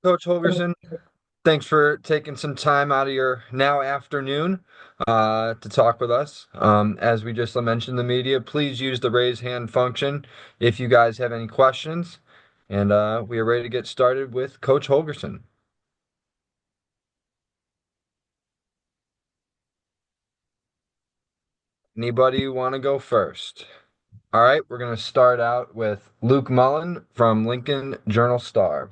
Coach Holgerson, thanks for taking some time out of your now afternoon to talk with us. As we just mentioned in the media, please use the raise hand function if you guys have any questions. And we are ready to get started with Coach Holgerson. Anybody want to go first? All right, we're going to start out with Luke Mullen from Lincoln Journal-Star.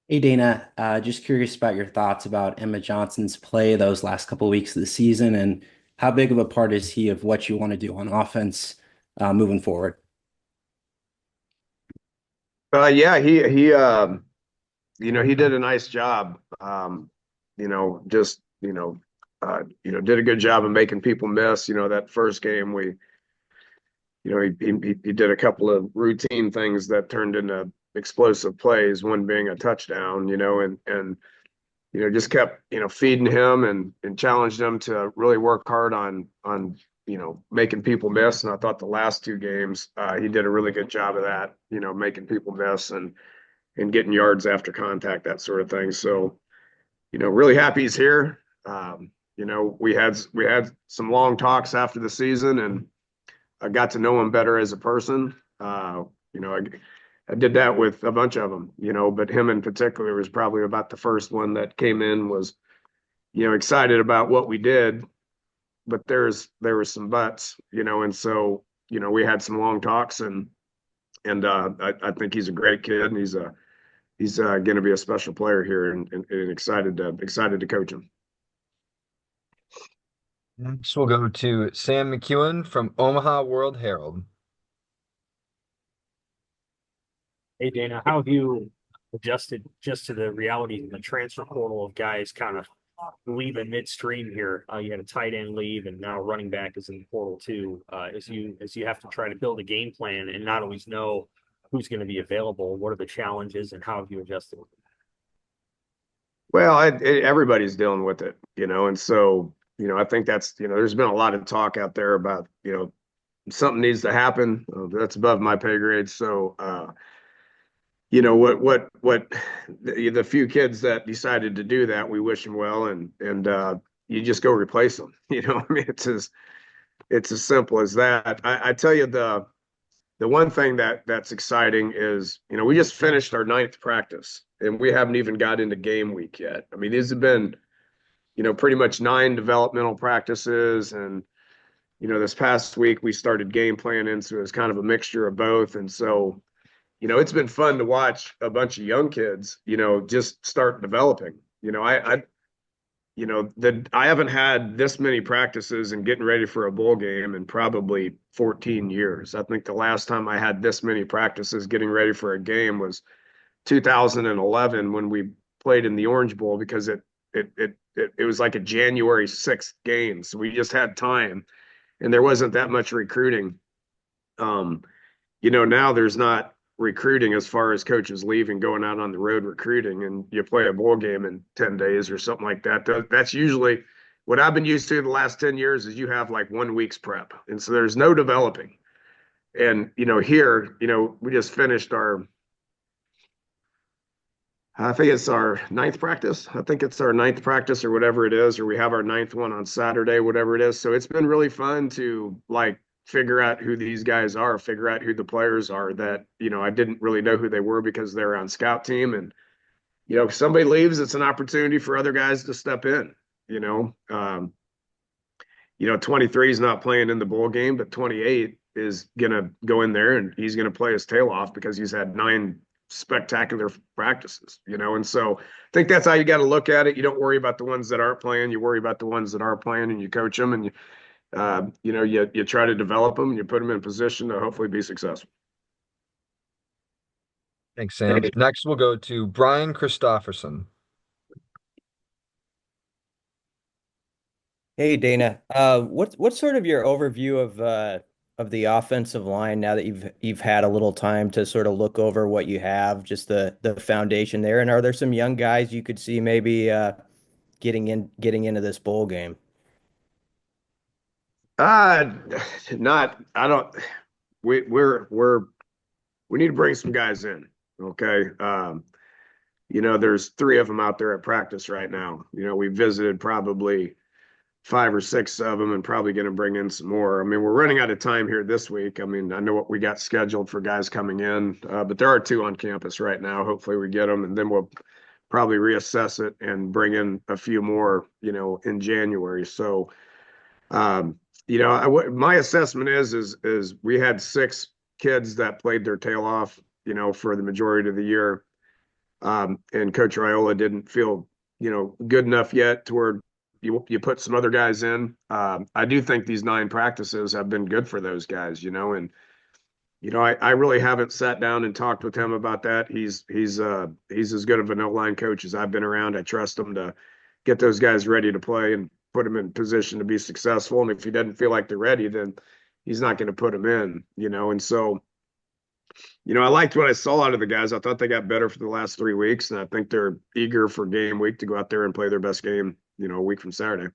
Hey Dana, just curious about your thoughts about Emma Johnson's play those last couple of weeks of the season, and how big of a part is he of what you want to do on offense moving forward? Yeah, he did a nice job. Just did a good job of making people miss. That first game he did a couple of routine things that turned into explosive plays. One being a touchdown. Just kept feeding him and challenged him to really work hard on making people miss. And I thought the last two games he did a really good job of that. Making people miss and getting yards after contact, that sort of thing. So, really happy he's here. We had some long talks after the season, and I got to know him better as a person. I did that with a bunch of them, but him in particular was probably about the first one that came in, was, excited about what we did, but there were some buts, and so, we had some long talks, and I think he's a great kid, and he's going to be a special player here, and excited to coach him. Next, we'll go to Sam McEwen from Omaha World Herald. Hey Dana, how have you adjusted just to the realities in the transfer portal of guys kind of leaving midstream here? You had a tight end leave, and now running back is in the portal too. As you have to try to build a game plan and not always know who's going to be available, what are the challenges, and how have you adjusted? Well, everybody's dealing with it, and so, I think that's, there's been a lot of talk out there about, something needs to happen. That's above my pay grade. So, what the few kids that decided to do that, we wish them well, and you just go replace them. I mean, it's as simple as that. I tell you, the one thing that's exciting is, we just finished our ninth practice, and we haven't even got into game week yet. I mean, these have been, pretty much nine developmental practices, and this past week we started game planning, so it's kind of a mixture of both, and so, it's been fun to watch a bunch of young kids, just start developing. I haven't had this many practices and getting ready for a bowl game in probably 14 years. I think the last time I had this many practices getting ready for a game was 2011 when we played in the Orange Bowl, because it was like a January 6th game. So we just had time, and there wasn't that much recruiting. Um, Now there's not recruiting as far as coaches leaving, going out on the road recruiting, and you play a bowl game in 10 days or something like that. That's usually what I've been used to the last 10 years, is you have like 1 week's prep. And so there's no developing. And, here, we just finished I think it's our ninth practice. I think it's our ninth practice or whatever it is, or we have our ninth one on Saturday, whatever it is. So it's been really fun to like figure out who these guys are, figure out who the players are that, I didn't really know who they were because they're on scout team. And, if somebody leaves, it's an opportunity for other guys to step in, you know. 23 is not playing in the bowl game, but 28 is going to go in there and he's going to play his tail off because he's had nine spectacular practices, and so I think that's how you got to look at it. You don't worry about the ones that aren't playing, you worry about the ones that are playing, and you coach them, and you try to develop them, and you put them in position to hopefully be successful. Thanks, Sam. Next, we'll go to Brian Christopherson. Hey Dana, what's sort of your overview of the offensive line now that you've had a little time to sort of look over what you have, just the foundation there, and are there some young guys you could see maybe getting into this bowl game? Uh, not, I don't, we, we're, we need to bring some guys in. Okay. There's 3 of them out there at practice right now. We visited probably 5 or 6 of them and probably going to bring in some more. I mean, we're running out of time here this week. I mean, I know what we got scheduled for guys coming in, but there are 2 on campus right now. Hopefully we get them, and then we'll probably reassess it and bring in a few more, in January. So, my assessment is we had 6 kids that played their tail off, for the majority of the year. And Coach Raiola didn't feel, good enough yet to where you put some other guys in. I do think these 9 practices have been good for those guys, and I really haven't sat down and talked with him about that. He's as good of an O-line coach as I've been around. I trust him to get those guys ready to play and put them in position to be successful. And if he doesn't feel like they're ready, then he's not going to put them in, And so, I liked what I saw out of the guys. I thought they got better for the last 3 weeks, and I think they're eager for game week to go out there and play their best game, a week from Saturday.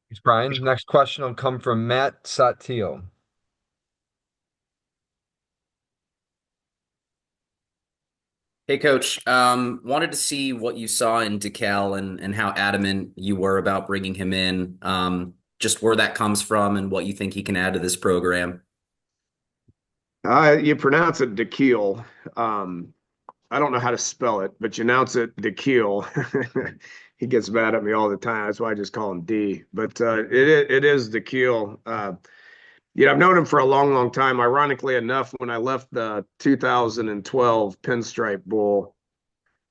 Thanks, Brian. Next question will come from Matt Satil. Hey, Coach. Wanted to see what you saw in DeKal and how adamant you were about bringing him in. Just where that comes from and what you think he can add to this program. You pronounce it DeKeel. I don't know how to spell it, but you announce it DeKeel. He gets mad at me all the time. That's why I just call him D. But it is DeKeel. I've known him for a long, long time. Ironically enough, when I left the 2012 Pinstripe Bowl,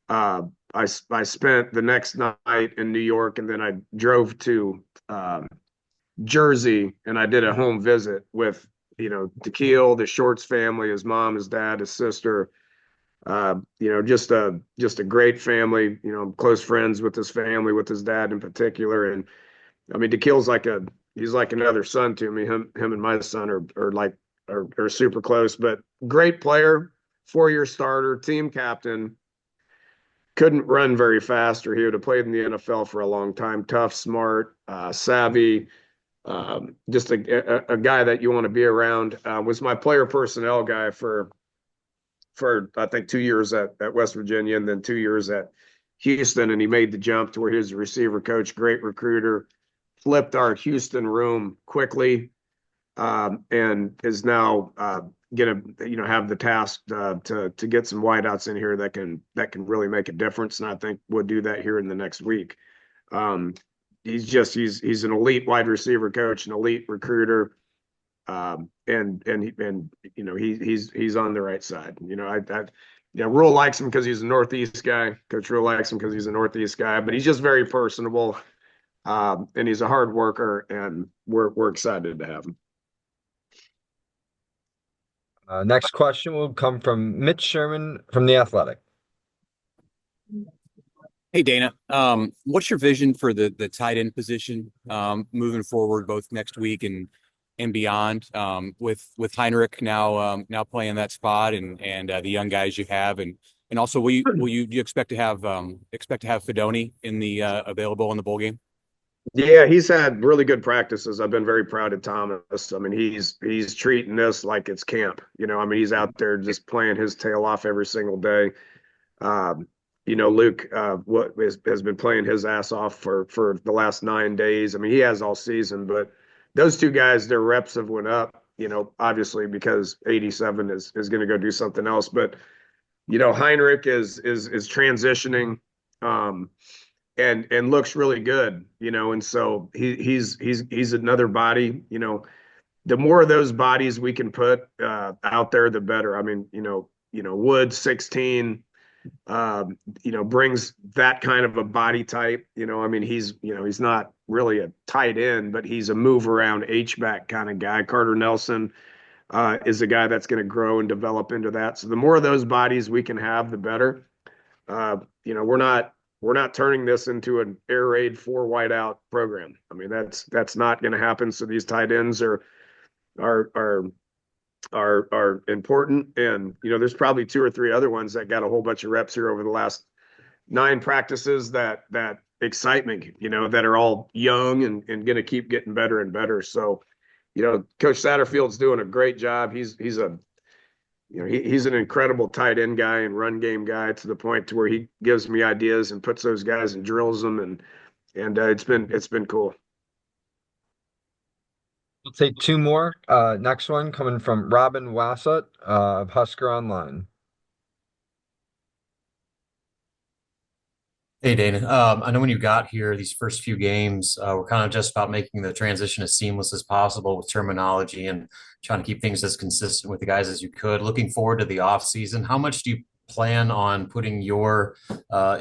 I spent the next night in New York, and then I drove to Jersey, and I did a home visit with, DeKeel, the Shorts family, his mom, his dad, his sister. Just a great family. I'm close friends with his family, with his dad in particular. And I mean, DeKeel's he's like another son to me. Him and my son are super close, but great player, 4-year starter, team captain. Couldn't run very fast, or he would have played in the NFL for a long time. Tough, smart, savvy, just a guy that you want to be around. Was my player personnel guy for I think 2 years at West Virginia, and then 2 years at Houston, and he made the jump to where he was a receiver coach, great recruiter, flipped our Houston room quickly, and is now gonna have the task to get some wideouts in here that can really make a difference, and I think we'll do that here in the next week. He's an elite wide receiver coach, an elite recruiter. And he's on the right side. Rule likes him because he's a Northeast guy. Coach Rule likes him because he's a Northeast guy, but he's just very personable, and he's a hard worker, and we're excited to have him. Next question will come from Mitch Sherman from The Athletic. Hey, Dana. What's your vision for the tight end position moving forward, both next week and beyond, with Heinrich now playing that spot, and the young guys you have, and also do you expect to have Fedoni in the available in the bowl game? Yeah, he's had really good practices. I've been very proud of Thomas. I mean, he's treating this like it's camp. I mean, he's out there just playing his tail off every single day. Luke has been playing his ass off for the last 9 days. I mean, he has all season, but those 2 guys, their reps have went up, obviously because 87 is going to go do something else. But, Heinrich is transitioning, and looks really good, and so he's another body. The more of those bodies we can put out there, the better. I mean, Wood 16, brings that kind of a body type. I mean, he's not really a tight end, but he's a move around H-back kind of guy. Carter Nelson is a guy that's going to grow and develop into that. So the more of those bodies we can have, the better. We're not turning this into an air raid 4 wideout program. I mean, that's not going to happen. So these tight ends are important, and there's probably 2 or 3 other ones that got a whole bunch of reps here over the last 9 practices that excite me, that are all young and going to keep getting better and better. So, Coach Satterfield's doing a great job. He's he's an incredible tight end guy and run game guy to the point to where he gives me ideas and puts those guys and drills them, and it's been cool. We'll take two more. Next one coming from Robin Wassett of Husker Online. Hey, Dana. I know when you got here, these first few games were kind of just about making the transition as seamless as possible with terminology and trying to keep things as consistent with the guys as you could. Looking forward to the off season, how much do you plan on putting your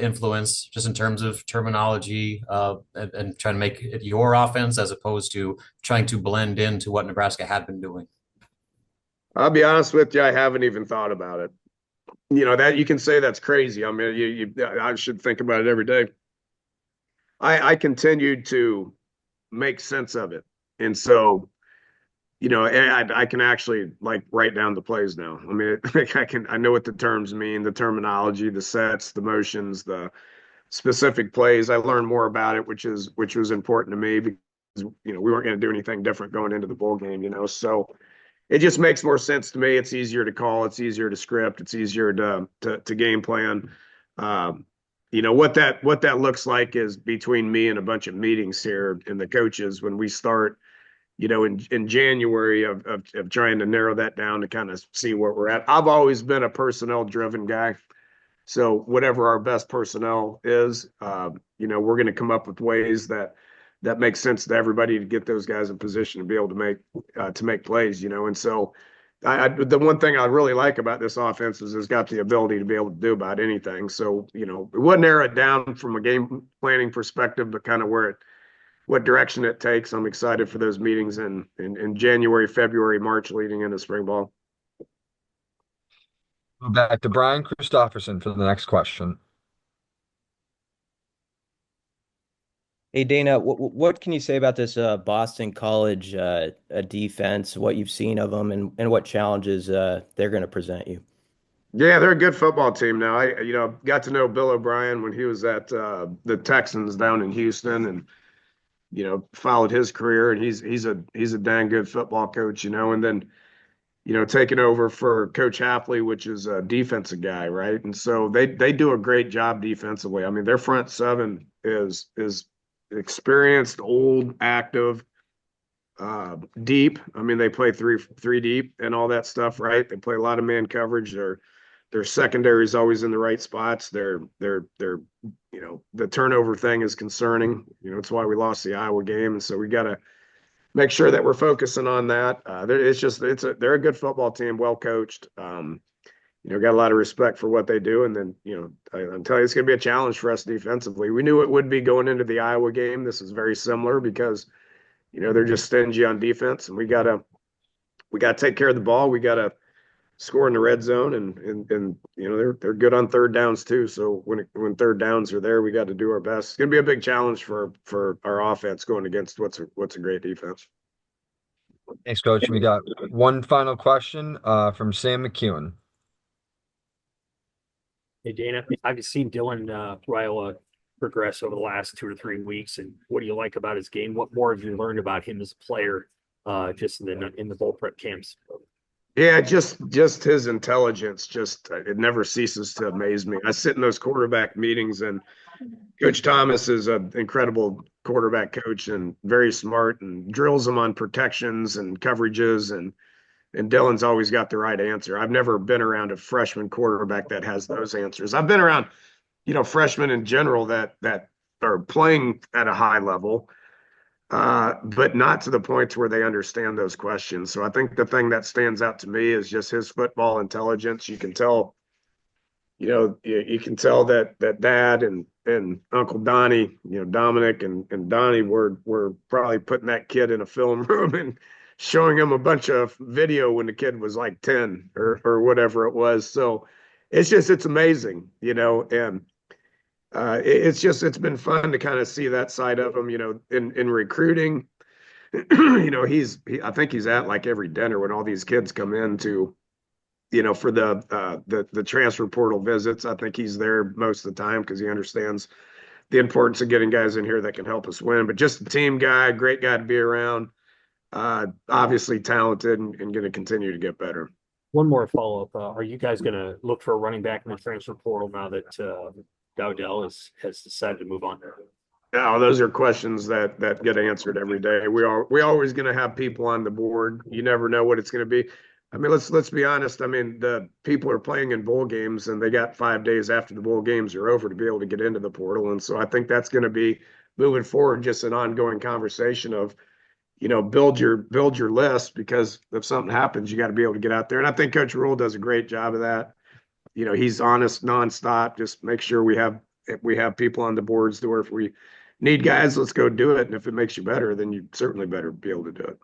influence just in terms of terminology and trying to make it your offense as opposed to trying to blend into what Nebraska had been doing? I'll be honest with you, I haven't even thought about it. That you can say that's crazy. I mean, I should think about it every day. I continued to make sense of it, and so I can actually like write down the plays now. I mean, I know what the terms mean, the terminology, the sets, the motions, the specific plays. I learned more about it, which was important to me because we weren't going to do anything different going into the bowl game. So it just makes more sense to me. It's easier to call. It's easier to script. It's easier to game plan. What that looks like is between me and a bunch of meetings here and the coaches when we start, in January of trying to narrow that down to kind of see where we're at. I've always been a personnel driven guy. So whatever our best personnel is, we're going to come up with ways that makes sense to everybody to get those guys in position to be able to make plays, And so the one thing I really like about this offense is it's got the ability to be able to do about anything. So, it wouldn't narrow it down from a game planning perspective, but kind of what direction it takes. I'm excited for those meetings in January, February, March leading into spring ball. Go back to Brian Christopherson for the next question. Hey, Dana, what can you say about this Boston College defense, what you've seen of them and what challenges they're going to present you? Yeah, they're a good football team now. I got to know Bill O'Brien when he was at the Texans down in Houston and followed his career, and he's a dang good football coach, and then taking over for Coach Hapley, which is a defensive guy, right? And so they do a great job defensively. I mean, their front seven is experienced, old, active, deep. I mean, they play three deep and all that stuff, right? They play a lot of man coverage. Their secondary is always in the right spots. The turnover thing is concerning. It's why we lost the Iowa game, and so we got to make sure that we're focusing on that. They're a good football team, well coached. Got a lot of respect for what they do. And then, I'm telling you, it's going to be a challenge for us defensively. We knew it would be going into the Iowa game. This is very similar because, they're just stingy on defense, and we got to take care of the ball. We got to score in the red zone, and they're good on third downs too. So when third downs are there, we got to do our best. It's going to be a big challenge for our offense going against what's a great defense. Thanks, Coach. We got one final question from Sam McEwen. Hey, Dana, I've seen Dylan Raiola progress over the last 2 or 3 weeks, and what do you like about his game? What more have you learned about him as a player, just in the bowl prep camps? Yeah, just his intelligence, it never ceases to amaze me. I sit in those quarterback meetings, and Coach Thomas is an incredible quarterback coach and very smart and drills them on protections and coverages, and Dylan's always got the right answer. I've never been around a freshman quarterback that has those answers. I've been around, freshmen in general that are playing at a high level, but not to the point where they understand those questions. So I think the thing that stands out to me is just his football intelligence. You can tell, you can tell that Dad and Uncle Donnie, Dominic and Donnie were probably putting that kid in a film room and showing him a bunch of video when the kid was like 10 or whatever it was. So it's amazing, and it's been fun to kind of see that side of him, in recruiting. I think he's at like every dinner when all these kids come in to, for the transfer portal visits. I think he's there most of the time because he understands the importance of getting guys in here that can help us win. But just a team guy, great guy to be around. Obviously talented and going to continue to get better. One more follow-up. Are you guys going to look for a running back in the transfer portal now that Dowdell has decided to move on? Now, those are questions that get answered every day. We always going to have people on the board. You never know what it's going to be. I mean, let's be honest. I mean, the people are playing in bowl games, and they got 5 days after the bowl games are over to be able to get into the portal. And so I think that's going to be moving forward, just an ongoing conversation of, build your list, because if something happens, you got to be able to get out there. And I think Coach Rule does a great job of that. He's honest nonstop. Just make sure we have people on the boards to where if we need guys, let's go do it. And if it makes you better, then you certainly better be able to do it.